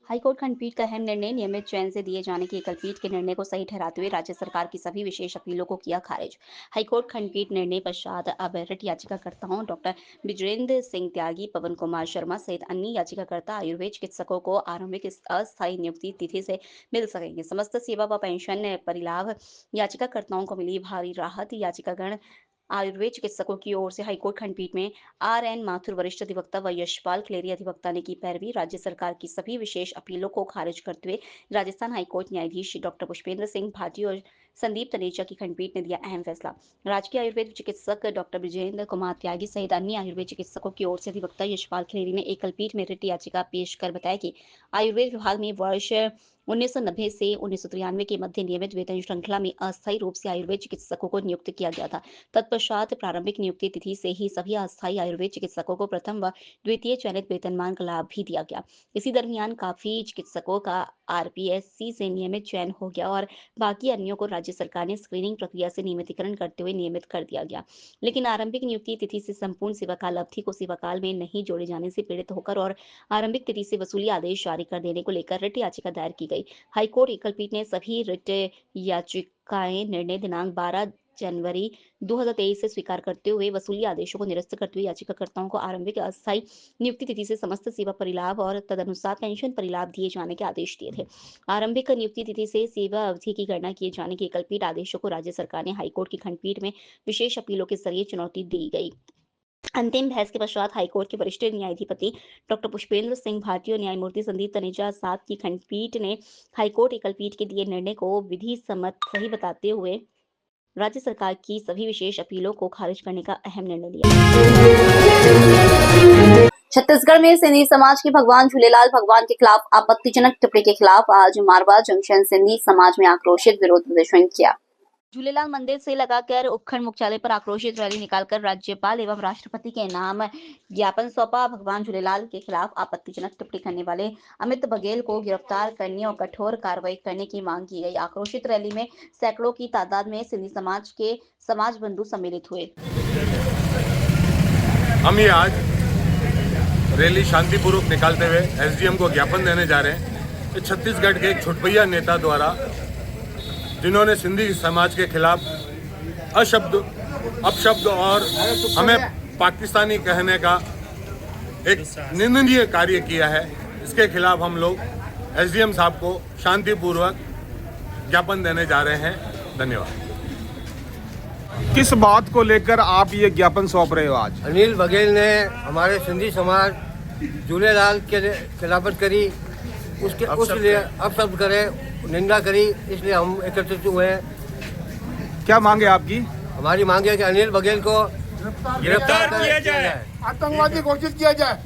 High court खंडपीठ का अहम निर्णय नियमित चयन से दिए जाने की एकलपीठ के निर्णय को सही ठहराते हुए राज्य सरकार की सभी विशेष अपीलों को किया खारिज। हाईकोर्ट खंडपीठ निर्णय पश्चात अब रिट याचिकाकर्ताओं डॉक्टर बिजेंद्र सिंह त्यागी, पवन कुमार शर्मा सहित अन्य याचिकाकर्ता आयुर्वेद चिकित्सकों को आरंभिक इस अस्थायी नियुक्ति तिथि से मिल सकेंगे। समस्त सेवा व पेंशन परिलाभ याचिकाकर्ताओं को मिली भारी राहत। याचिकागण आयुर्वेद चिकित्सकों की ओर से हाईकोर्ट खंडपीठ में आर.एन. माथुर वरिष्ठ अधिवक्ता व यशपाल क्लेरी अधिवक्ता ने की पैरवी। राज्य सरकार की सभी विशेष अपीलों को खारिज करते हुए राजस्थान हाईकोर्ट न्यायाधीश डॉक्टर पुष्पेंद्र सिंह भाटी और संदीप तनेजा की खंडपीठ ने दिया अहम फैसला। राजकीय आयुर्वेद चिकित्सक डॉक्टर विजेंद्र कुमार त्यागी सहित अन्य आयुर्वेद चिकित्सकों की ओर से अधिवक्ता यशपाल क्लेरी ने एकलपीठ में रिट याचिका पेश कर बताया कि आयुर्वेद विभाग में वर्ष 1990 से 1993 के मध्य नियमित वेतन श्रृंखला में अस्थायी रूप से आयुर्वेद चिकित्सकों को नियुक्त किया गया था। तत्पश्चात प्रारंभिक नियुक्ति तिथि से ही सभी अस्थायी आयुर्वेद चिकित्सकों को प्रथम व द्वितीय चयनित वेतनमान का लाभ भी दिया गया। इसी दरमियान काफी चिकित्सकों का आरपीएससी से नियमित चयन हो गया और बाकी अन्यों को राज्य सरकार ने स्क्रीनिंग प्रक्रिया से नियमितीकरण करते हुए नियमित कर दिया गया। लेकिन आरंभिक नियुक्ति तिथि से संपूर्ण सेवाकाल अवधि को सेवाकाल में नहीं जोड़े जाने से पीड़ित होकर और आरंभिक तिथि से वसूली आदेश जारी कर देने को लेकर रिट याचिका दायर की गई। हाईकोर्ट एकलपीठ ने सभी रिट याचिकाएं निर्णय दिनांक 12 जनवरी 2023 से स्वीकार करते हुए वसूली आदेशों को निरस्त करते हुए याचिकाकर्ताओं को आरंभिक अस्थायी नियुक्ति तिथि से समस्त सेवा परिलाभ और तदनुसार पेंशन परिलाभ दिए जाने के आदेश दिए थे। आरंभिक नियुक्ति तिथि से सेवा अवधि की गणना किए जाने के एकलपीठ आदेशों को राज्य सरकार ने हाईकोर्ट की खंडपीठ में विशेष अपीलों के जरिए चुनौती दी गई। अंतिम बहस के पश्चात हाईकोर्ट के वरिष्ठ न्यायाधिपति डॉक्टर पुष्पेंद्र सिंह भाटी और न्यायमूर्ति संदीप तनेजा साथ की खंडपीठ ने हाईकोर्ट एकलपीठ के दिए निर्णय को विधि सम्मत सही बताते हुए राज्य सरकार की सभी विशेष अपीलों को खारिज करने का अहम निर्णय लिया। छत्तीसगढ़ में सिंधी समाज के भगवान झूलेलाल भगवान के खिलाफ आपत्तिजनक टिप्पणी के खिलाफ आज मारवा जंक्शन सिंधी समाज में आक्रोशित विरोध प्रदर्शन किया। झूलेलाल मंदिर से लगाकर उपखंड मुख्यालय पर आक्रोशित रैली निकालकर राज्यपाल एवं राष्ट्रपति के नाम ज्ञापन सौंपा। भगवान झूलेलाल के खिलाफ आपत्तिजनक टिप्पणी करने वाले अमित बघेल को गिरफ्तार करने और कठोर कार्रवाई करने की मांग की गई। आक्रोशित रैली में सैकड़ों की तादाद में सिंधी समाज के समाज बंधु सम्मिलित हुए। हम ये आज रैली शांतिपूर्वक निकालते हुए एसडीएम को ज्ञापन देने जा रहे हैं। छत्तीसगढ़ के एक छुटभैया नेता द्वारा जिन्होंने सिंधी समाज के खिलाफ अपशब्द और हमें पाकिस्तानी कहने का एक निंदनीय कार्य किया है, इसके खिलाफ हम लोग एसडीएम साहब को शांतिपूर्वक ज्ञापन देने जा रहे हैं। धन्यवाद। किस बात को लेकर आप ये ज्ञापन सौंप रहे हो आज? अनिल बघेल ने हमारे सिंधी समाज झूलेलाल के खिलाफत करी, उसके अपशब्द करे, निंदा करी, इसलिए हम एकत्रित हुए हैं। क्या मांगे आपकी? हमारी मांग है कि अनिल बघेल को गिरफ्तार किया जाए, आतंकवादी घोषित किया जाए।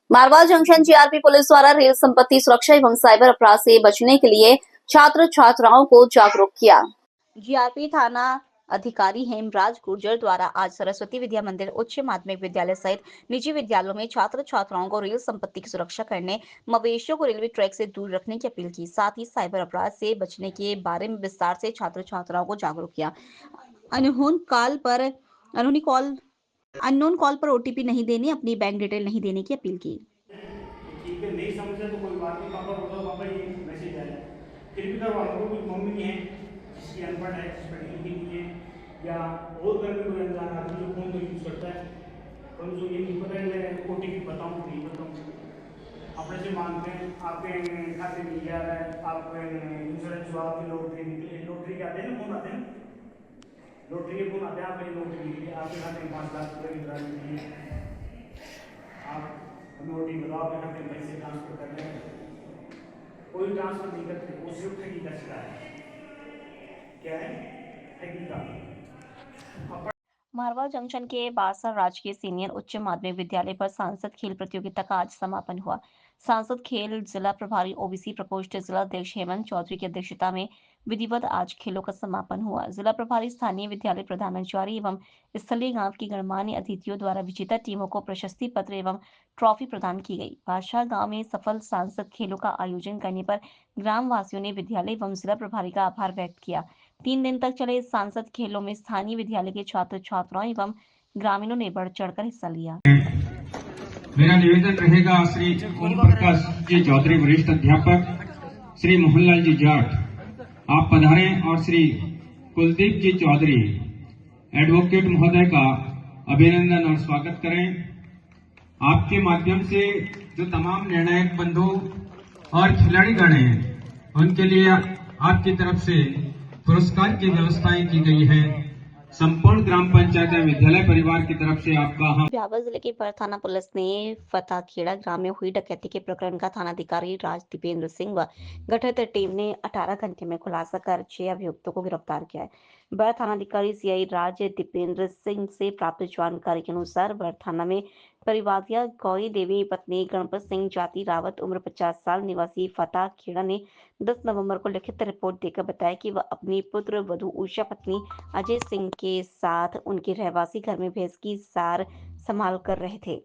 मारवा जंक्शन जीआरपी पुलिस द्वारा रेल संपत्ति सुरक्षा एवं साइबर अपराध से बचने के लिए छात्र छात्राओं को जागरूक किया। जीआरपी थाना अधिकारी हेमराज गुर्जर द्वारा आज सरस्वती विद्या मंदिर उच्च माध्यमिक विद्यालय सहित निजी विद्यालयों में छात्र छात्राओं को रेल संपत्ति की सुरक्षा करने, मवेशियों को रेलवे ट्रैक से दूर रखने की अपील की। साथ ही साइबर अपराध से बचने के बारे में विस्तार से छात्र छात्राओं को जागरूक किया। अननोन कॉल पर ओटीपी नहीं देने, अपनी बैंक डिटेल नहीं देने की अपील की। ठीक है, नहीं समझे तो कोई बात नहीं, पापा बताओ, पापा ये मैसेज आया, फिर भी करवा लो। कोई मम्मी नहीं है जिसकी अनपढ़ है, जिस पढ़ी लिखी नहीं है, या और घर में कोई अनजान आदमी जो फोन तो यूज करता है, पर जो ये नहीं पता है ओटीपी बताऊँ नहीं बताऊँ, अपने से मांगते हैं। आपके खाते में क्या है, आप इंश्योरेंस हुआ, आपकी लॉटरी के आते हैं ना, फोन आते हैं, लॉटरी के फोन आते हैं, आपकी लॉटरी लीजिए, आपके खाते में 5 लाख रुपये निकाल लीजिए, आप हमें ओटीपी बताओ, आपके खाते में पैसे ट्रांसफर करने हैं। कोई ट्रांसफर नहीं करते, वो सिर्फ ठगी का शिकार है। क्या है? ठगी का। मारवा जंक्शन के बासर राजकीय सीनियर उच्च माध्यमिक विद्यालय पर सांसद खेल प्रतियोगिता का आज समापन हुआ। सांसद खेल जिला प्रभारी ओबीसी प्रकोष्ठ जिला अध्यक्ष हेमंत चौधरी की अध्यक्षता में विधिवत आज खेलों का समापन हुआ। जिला प्रभारी स्थानीय विद्यालय प्रधानाचार्य एवं स्थलीय गांव की गणमान्य अतिथियों द्वारा विजेता टीमों को प्रशस्ति पत्र एवं ट्रॉफी प्रदान की गई। बादशाह गांव में सफल सांसद खेलों का आयोजन करने पर ग्राम वासियों ने विद्यालय एवं जिला प्रभारी का आभार व्यक्त किया। 3 दिन तक चले इस सांसद खेलों में स्थानीय विद्यालय के छात्र छात्राओं एवं ग्रामीणों ने बढ़ चढ़कर हिस्सा लिया। मेरा निवेदन रहेगा श्री ओम प्रकाश जी चौधरी वरिष्ठ अध्यापक, श्री मोहनलाल जी जाट आप पधारें और श्री कुलदीप जी चौधरी एडवोकेट महोदय का अभिनंदन और स्वागत करें। आपके माध्यम से जो तमाम निर्णायक बंधु और खिलाड़ीगण हैं उनके लिए आपकी तरफ से पुरस्कार की व्यवस्थाएं की गई है। संपूर्ण ग्राम पंचायत एवं विद्यालय परिवार की तरफ से आपका हम ब्यावर जिले की बर थाना पुलिस ने फताखेड़ा ग्राम में हुई डकैती के प्रकरण का थानाधिकारी राज दीपेंद्र सिंह व गठित टीम ने 18 घंटे में खुलासा कर 6 अभियुक्तों को गिरफ्तार किया है। बर थानाधिकारी सीआई राज दीपेंद्र सिंह से प्राप्त जानकारी के अनुसार बर थाना में परिवादिया गौरी देवी पत्नी गणपत सिंह जाति रावत उम्र 50 साल निवासी फताखेड़ा ने 10 नवंबर को लिखित रिपोर्ट देकर बताया कि वह अपनी पुत्र वधू उषा पत्नी अजय सिंह के साथ उनके रहवासी घर में भैंस की सार संभाल कर रहे थे।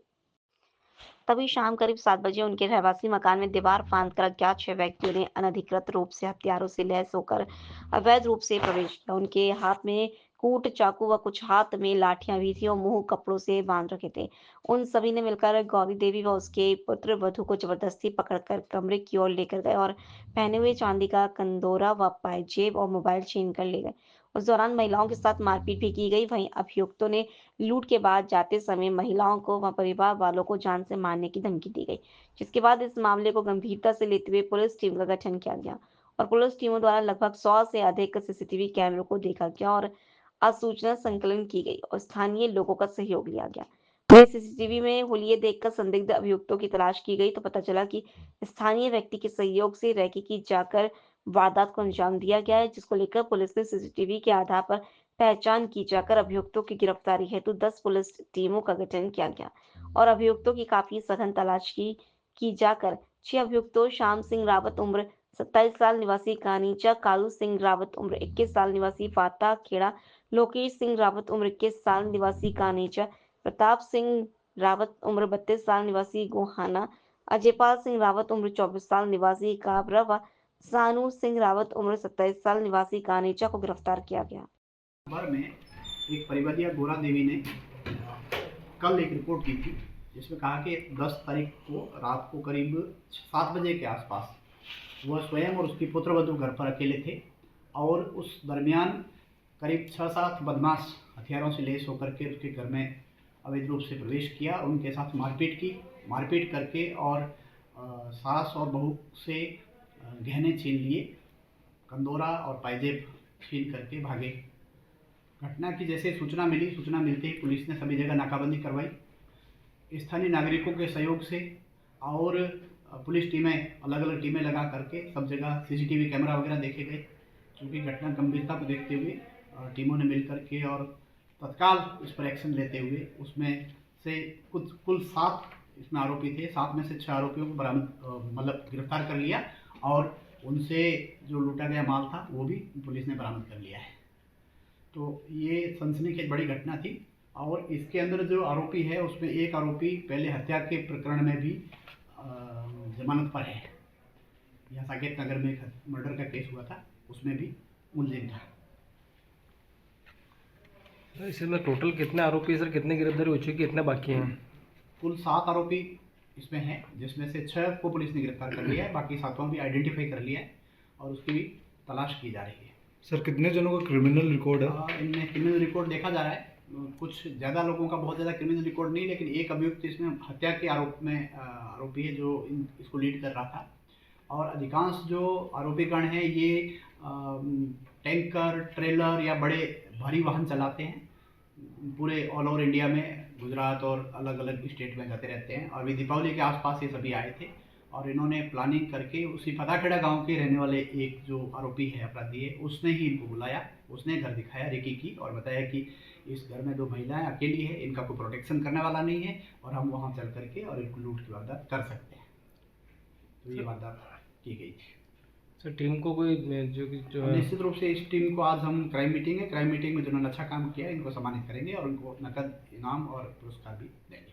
तभी शाम करीब 7 बजे उनके रहवासी मकान में दीवार फांदकर अज्ञात 6 व्यक्तियों ने अनधिकृत रूप से हथियारों से लैस होकर अवैध रूप से प्रवेश किया। उनके हाथ में कूट, चाकू व कुछ हाथ में लाठियां भी थी और मुंह कपड़ों से बांध रखे थे। उन सभी ने मिलकर गौरी देवी व उसके पुत्र वधू को जबरदस्ती पकड़कर कमरे की ओर लेकर गए और पहने हुए चांदी का कंदोरा व पायजेब और मोबाइल छीन कर ले गए। उस दौरान महिलाओं के साथ मारपीट भी की गई। वहीं अभियुक्तों ने लूट के बाद जाते समय महिलाओं को व परिवार वालों को जान से मारने की धमकी दी गई, जिसके बाद इस मामले को गंभीरता से लेते हुए पुलिस टीम का गठन किया गया और पुलिस टीमों द्वारा लगभग 100 से अधिक सीसीटीवी कैमरों को देखा गया और सूचना संकलन की गई और स्थानीय लोगों का सहयोग लिया गया। वहीं सीसीटीवी में हुलिये देखकर संदिग्ध अभियुक्तों की तलाश की गई तो पता चला कि स्थानीय व्यक्ति के सहयोग से रैकी की जाकर वारदात को अंजाम दिया गया है, जिसको लेकर पुलिस ने सीसीटीवी के आधार पर पहचान की जाकर अभियुक्तों की गिरफ्तारी हेतु 10 पुलिस टीमों का गठन किया गया और अभियुक्तों की काफी सघन तलाश की जाकर 6 अभियुक्तों श्याम सिंह रावत उम्र 27 साल निवासी कानीचा, कालू सिंह रावत उम्र 21 साल निवासी फाता खेड़ा, लोकेश सिंह रावत उम्र 21 साल निवासी कानीचा, प्रताप सिंह रावत उम्र 32 साल निवासी गोहाना, अजयपाल सिंह रावत उम्र 24 साल निवासी काबरा व सानू सिंह रावत उम्र 27 साल निवासी कानीचा को गिरफ्तार किया गया। खबर में एक परिवादिया गोरा देवी ने कल एक रिपोर्ट की थी जिसमें कहा कि 10 तारीख को रात को करीब 7 बजे के आसपास वह स्वयं और उसकी पुत्रवधू घर पर अकेले थे और उस दरमियान करीब 6-7 बदमाश हथियारों से लैस होकर के उसके घर में अवैध रूप से प्रवेश किया और उनके साथ मारपीट की। मारपीट करके और सास और बहू से गहने छीन लिए, कंदोरा और पायजेब छीन करके भागे। घटना की जैसे सूचना मिलते ही पुलिस ने सभी जगह नाकाबंदी करवाई। स्थानीय नागरिकों के सहयोग से और पुलिस टीमें अलग अलग टीमें लगा करके सब जगह सीसीटीवी कैमरा वगैरह देखे गए। क्योंकि घटना गंभीरता को देखते हुए टीमों ने मिल करके और तत्काल इस पर एक्शन लेते हुए उसमें से कुल 7 इसमें आरोपी थे। 7 में से 6 आरोपियों को बरामद गिरफ्तार कर लिया और उनसे जो लूटा गया माल था वो भी पुलिस ने बरामद कर लिया है। तो ये सनसनीखेज बड़ी घटना थी और इसके अंदर जो आरोपी है उसमें एक आरोपी पहले हत्या के प्रकरण में भी जमानत पर है। यहाँ साकेत नगर में एक मर्डर का केस हुआ था, उसमें भी मुलजिम था। इसमें टोटल कितने आरोपी सर, कितने गिरफ्तारी हो चुकी, कितने बाकी हैं? कुल 7 आरोपी इसमें हैं, जिसमें से 6 को पुलिस ने गिरफ्तार कर लिया है, बाकी 7वां भी आइडेंटिफाई कर लिया है और उसकी भी तलाश की जा रही है। सर कितने जनों का क्रिमिनल रिकॉर्ड है? इनमें क्रिमिनल रिकॉर्ड देखा जा रहा है, कुछ ज़्यादा लोगों का बहुत ज़्यादा क्रिमिनल रिकॉर्ड नहीं, लेकिन एक अभियुक्त इसमें हत्या के आरोप में आरोपी है जो इसको लीड कर रहा था। और अधिकांश जो आरोपीगण हैं ये टैंकर, ट्रेलर या बड़े भारी वाहन चलाते हैं, पूरे ऑल ओवर इंडिया में, गुजरात और अलग अलग स्टेट में जाते रहते हैं। और अभी दीपावली के आसपास ये सभी आए थे और इन्होंने प्लानिंग करके उसी फताखेड़ा गांव के रहने वाले एक जो आरोपी है, अपराधी है, उसने ही इनको बुलाया, उसने घर दिखाया, रेकी की और बताया कि इस घर में 2 महिलाएं अकेली है, इनका कोई प्रोटेक्शन करने वाला नहीं है और हम वहां चल करके और इनको लूट की वारदात कर सकते हैं। तो ये वारदात की गई थी। सर टीम को कोई जो निश्चित रूप से इस टीम को आज हम क्राइम मीटिंग में जिन्होंने अच्छा काम किया इनको सम्मानित करेंगे और उनको नकद इनाम और पुरस्कार भी देंगे।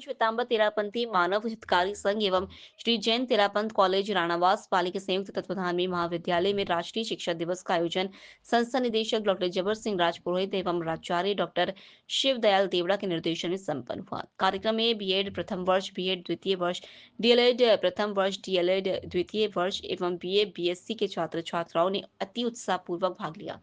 श्वेतांबर तेरापंथी मानव हितकारी संघ एवं श्री जैन तेरापंथ कॉलेज राणावास पाली के संयुक्त तत्वाधान में महाविद्यालय में राष्ट्रीय शिक्षक दिवस का आयोजन संस्था निदेशक डॉक्टर जबर सिंह राजपुरोहित एवं प्राचार्य डॉक्टर शिव दयाल देवड़ा के निर्देशन में संपन्न हुआ। कार्यक्रम में बीएड प्रथम वर्ष, बीएड द्वितीय वर्ष, डीएलएड प्रथम वर्ष, डीएलएड द्वितीय वर्ष एवं बीए बीएससी के छात्र छात्राओं ने अति उत्साह पूर्वक भाग लिया।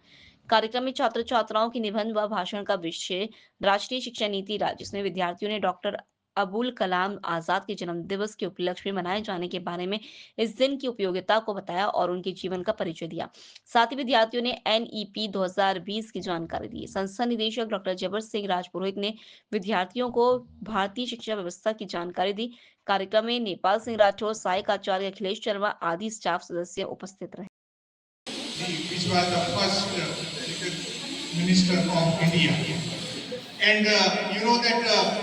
कार्यक्रम में छात्र छात्राओं की निबंध व भाषण का विषय राष्ट्रीय शिक्षा नीति राज्य, जिसमें विद्यार्थियों ने डॉक्टर अबुल कलाम आजाद के जन्म दिवस के उपलक्ष्य में मनाए जाने के बारे में इस दिन की उपयोगिता को बताया और उनके जीवन का परिचय दिया। साथ ही विद्यार्थियों ने एनईपी 2020 की जानकारी दी। संस्था निदेशक डॉक्टर जबर सिंह राजपुरोहित ने विद्यार्थियों को भारतीय शिक्षा व्यवस्था की जानकारी दी। कार्यक्रम में नेपाल सिंह राठौर, सहायक आचार्य अखिलेश शर्मा आदि स्टाफ सदस्य उपस्थित रहे। Which was the first minister of India. And you know that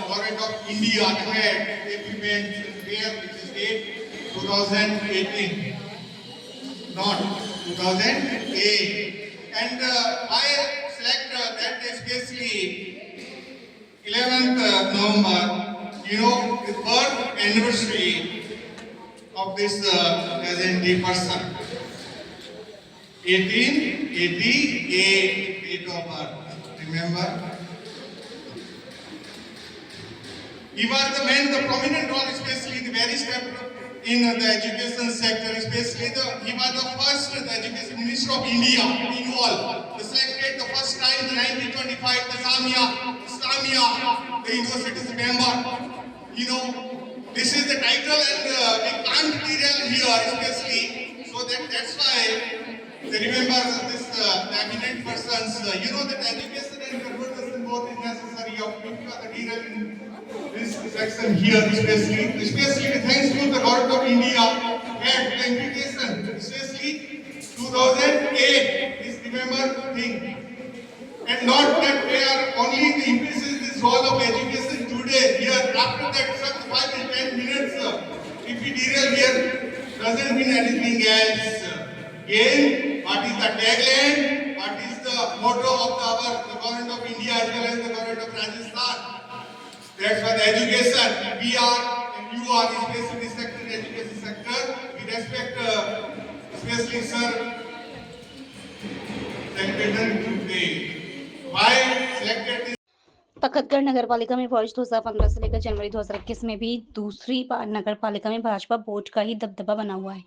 government of India had implemented where which is date 2018, not 2008. And I select that especially 11th November, you know, the birth anniversary of this legendary person. 1888 date of birth, remember? He was the man, the prominent role, especially the very step in the education sector, especially he was the first the education minister of India involved. Selected the first time in 1925, the Islamia, the university's member. You know, this is the title and we can't derail here, especially. So that's why they remember this the eminent persons. You know that education and conversation both is necessary of the derail in this section here, especially thanks to the government of India had the invitation, especially 2008. Please remember thing, and not that we are only the increases this role of education today. Here after that, some 5 and 10 minutes, if we derail here, doesn't mean anything else. Again, what is the tagline? What is the motto of the government of India as well as the government of Rajasthan? That's for the education. We are and you are, especially the sector, education sector. We respect, especially sir, Secretary today. Why selected this? Takhatgarh नगर पालिका में वर्ष 2015 से लेकर जनवरी 2021 में भी दूसरी बार नगर पालिका में भाजपा वोट का ही दबदबा बना हुआ है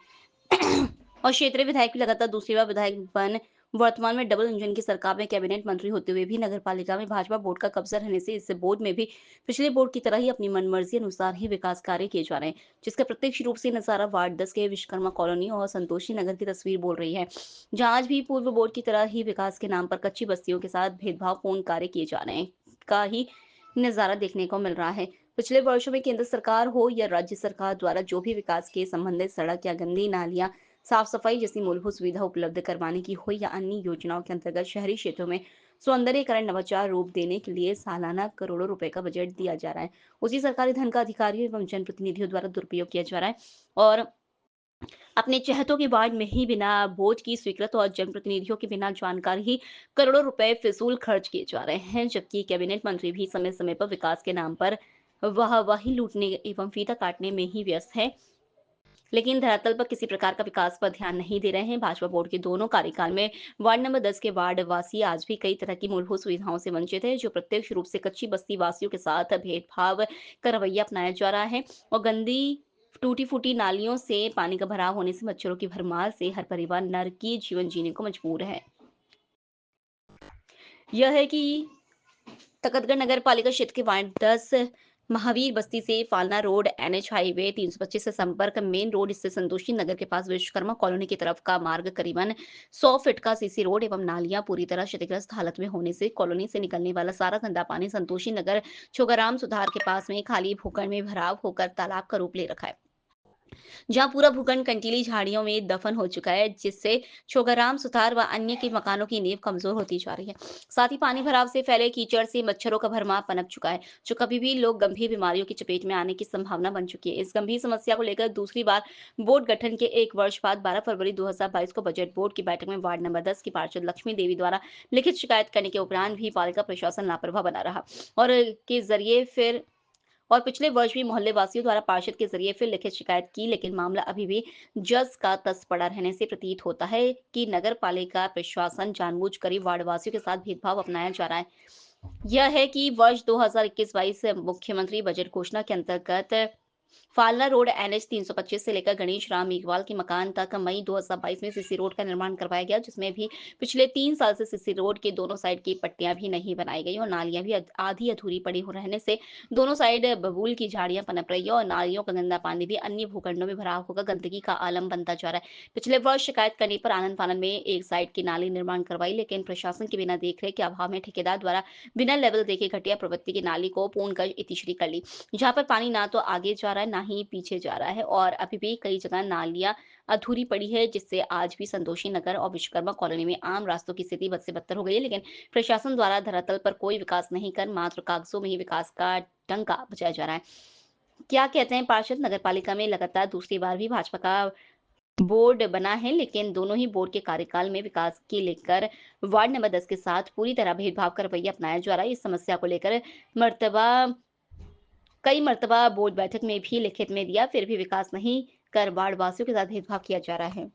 और क्षेत्रीय विधायक भी लगातार दूसरी बार विधायक बन वर्तमान में डबल इंजन की सरकार में कैबिनेट मंत्री होते हुए भी नगर पालिका में भाजपा बोर्ड का कब्जा रहने से इस बोर्ड में भी पिछले बोर्ड की तरह ही अपनी मनमर्जी अनुसार ही विकास कार्य किए जा रहे हैं, जिसका प्रत्यक्ष रूप से नजारा वार्ड 10 के विश्वकर्मा कॉलोनी और संतोषी नगर की तस्वीर बोल रही है, जहां आज भी पूर्व बोर्ड की तरह ही विकास के नाम पर कच्ची बस्तियों के साथ भेदभावपूर्ण कार्य किए जा रहे हैं का ही नजारा देखने को मिल रहा है। पिछले वर्षों में केंद्र सरकार हो या राज्य सरकार द्वारा जो भी विकास के संबंधित सड़क या गंदी नालियां, साफ सफाई जैसी मूलभूत सुविधा उपलब्ध करवाने की हो या अन्य योजनाओं के अंतर्गत शहरी क्षेत्रों में सौंदर्यीकरण नवाचार रूप देने के लिए सालाना करोड़ों रुपए का बजट दिया जा रहा है, उसी सरकारी धन का अधिकारियों एवं जनप्रतिनिधियों द्वारा दुरुपयोग किया जा रहा है और अपने चहेतों के वार्ड में ही बिना बोर्ड की स्वीकृत और जनप्रतिनिधियों के बिना जानकारी ही करोड़ों रुपए फिजूल खर्च किए जा रहे हैं, जबकि कैबिनेट मंत्री भी समय समय पर विकास के नाम पर वाहवाही लूटने एवं फीता काटने में ही व्यस्त है, लेकिन धरातल पर किसी प्रकार का विकास पर ध्यान नहीं दे रहे हैं। भाजपा बोर्ड के दोनों कार्यकाल में वार्ड नंबर 10 के वार्ड वासी आज भी कई तरह की मूलभूत सुविधाओं से वंचित है, जो प्रत्यक्ष रूप से कच्ची बस्ती वासियों के साथ भेदभाव का रवैया अपनाया जा रहा है और गंदी टूटी फूटी नालियों से पानी का भराव होने से मच्छरों की भरमार से हर परिवार नरकीय जीवन जीने को मजबूर है। यह है कि तखतगढ़ नगर पालिका क्षेत्र के वार्ड 10 महावीर बस्ती से फालना रोड एनएच हाईवे 325 से संपर्क मेन रोड इससे संतोषी नगर के पास विश्वकर्मा कॉलोनी की तरफ का मार्ग करीबन 100 फीट का सीसी रोड एवं नालियां पूरी तरह क्षतिग्रस्त हालत में होने से कॉलोनी से निकलने वाला सारा गंदा पानी संतोषी नगर छोगाराम सुधार के पास में खाली भूखंड में भराव होकर तालाब का रूप ले रखा है, जहां पूरा भूखंड कंटीली झाड़ियों में दफन हो चुका है, जिससे छोगाराम सुथार व अन्य के मकानों की नींव कमजोर होती जा रही है। साथ ही पानी भराव से फैले कीचड़ से मच्छरों का भरमार पनप चुका है, जो कभी भी लोग गंभीर बीमारियों की चपेट में आने की संभावना बन चुकी है। इस गंभीर समस्या को लेकर दूसरी बार बोर्ड गठन के 1 वर्ष बाद 12 फरवरी 2022 को बजट बोर्ड की बैठक में वार्ड नंबर 10 की पार्षद लक्ष्मी देवी द्वारा लिखित शिकायत करने के उपरांत भी पालिका प्रशासन लापरवाह बना रहा और के जरिए फिर और पिछले वर्ष भी मोहल्ले वासियों द्वारा पार्षद के जरिए फिर लिखित शिकायत की, लेकिन मामला अभी भी जस का तस पड़ा रहने से प्रतीत होता है कि नगर पालिका प्रशासन जानबूझकर ही वार्ड वासियों के साथ भेदभाव अपनाया जा रहा है। यह है कि वर्ष 2021-22 मुख्यमंत्री बजट घोषणा के अंतर्गत फालना रोड NH 325 से लेकर गणेश राम मेघवाल के मकान तक मई 2022 में सीसी रोड का निर्माण करवाया गया, जिसमें भी पिछले 3 साल से सीसी रोड के दोनों साइड की पट्टियां भी नहीं बनाई गई और नालियां भी आधी अधूरी पड़ी हो रहने से दोनों साइड बबूल की झाड़ियां पनप रही है और नालियों का गंदा पानी भी अन्य भूखंडों में भरा होकर गंदगी का आलम बनता जा रहा है। पिछले वर्ष शिकायत करने पर आनंद फानन में एक साइड की नाली निर्माण करवाई, लेकिन प्रशासन के बिना देखरेख के अभाव में ठेकेदार द्वारा बिना लेवल देखे घटिया प्रवृत्ति की नाली को पूर्णकर इतिश्री कर ली, जहां पर पानी ना तो आगे जा रहा है ना ही पीछे जा रहा है और अभी भी कई जगह नालियां अधूरी पड़ी है, जिससे आज भी संतोषी नगर और विश्वकर्मा कॉलोनी में आम रास्तों की स्थिति बद से बदतर हो गई है। लेकिन प्रशासन द्वारा धरातल पर कोई विकास नहीं कर मात्र कागजों में ही विकास का डंका बजाया जा रहा है। क्या कहते हैं पार्षद? नगर पालिका में लगातार दूसरी बार भी भाजपा का बोर्ड बना है, लेकिन दोनों ही बोर्ड के कार्यकाल में विकास के लेकर वार्ड नंबर 10 के साथ पूरी तरह भेदभाव का रवैया अपनाया जा रहा है। इस समस्या को लेकर कई मर्तबा बोर्ड बैठक में भी लिखित में दिया, फिर भी विकास नहीं कर वार्ड वासियों के साथ भेदभाव किया जा रहा है।